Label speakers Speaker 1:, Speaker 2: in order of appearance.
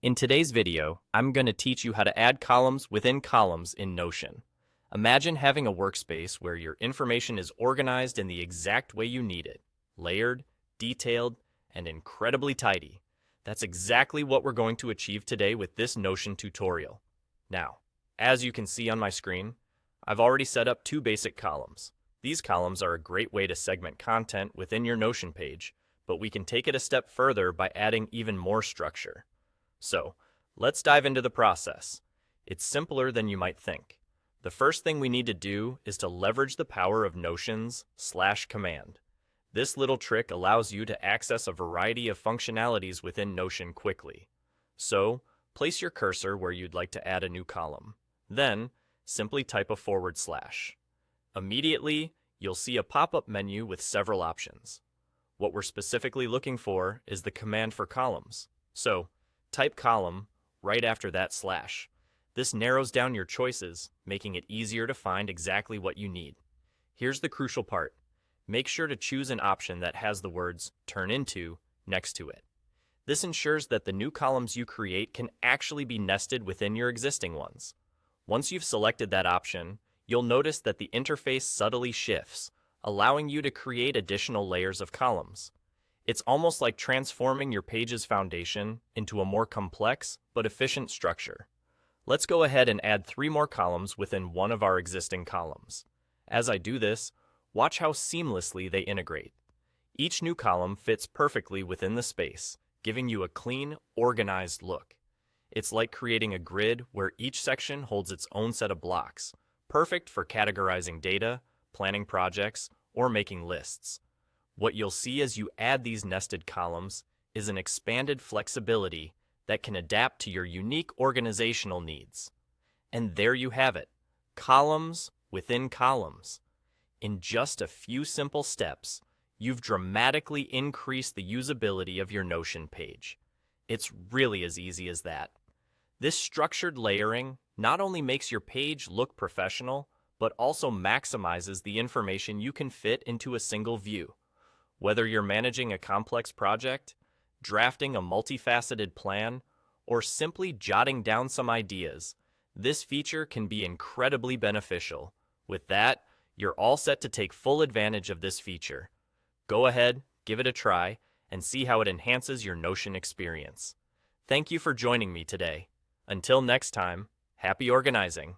Speaker 1: In today's video, I'm going to teach you how to add columns within columns in Notion. Imagine having a workspace where your information is organized in the exact way you need it, layered, detailed, and incredibly tidy. That's exactly what we're going to achieve today with this Notion tutorial. Now, as you can see on my screen, I've already set up two basic columns. These columns are a great way to segment content within your Notion page, but we can take it a step further by adding even more structure. So, let's dive into the process. It's simpler than you might think. The first thing we need to do is to leverage the power of Notion's /command. This little trick allows you to access a variety of functionalities within Notion quickly. So, place your cursor where you'd like to add a new column. Then, simply type a /. Immediately, you'll see a pop-up menu with several options. What we're specifically looking for is the command for columns. So, type column right after that /. This narrows down your choices, making it easier to find exactly what you need. Here's the crucial part. Make sure to choose an option that has the words turn into next to it. This ensures that the new columns you create can actually be nested within your existing ones. Once you've selected that option, you'll notice that the interface subtly shifts, allowing you to create additional layers of columns. It's almost like transforming your page's foundation into a more complex but efficient structure. Let's go ahead and add 3 more columns within one of our existing columns. As I do this, watch how seamlessly they integrate. Each new column fits perfectly within the space, giving you a clean, organized look. It's like creating a grid where each section holds its own set of blocks, perfect for categorizing data, planning projects, or making lists. What you'll see as you add these nested columns is an expanded flexibility that can adapt to your unique organizational needs. And there you have it, columns within columns. In just a few simple steps, you've dramatically increased the usability of your Notion page. It's really as easy as that. This structured layering not only makes your page look professional, but also maximizes the information you can fit into a single view. Whether you're managing a complex project, drafting a multifaceted plan, or simply jotting down some ideas, this feature can be incredibly beneficial. With that, you're all set to take full advantage of this feature. Go ahead, give it a try, and see how it enhances your Notion experience. Thank you for joining me today. Until next time, happy organizing!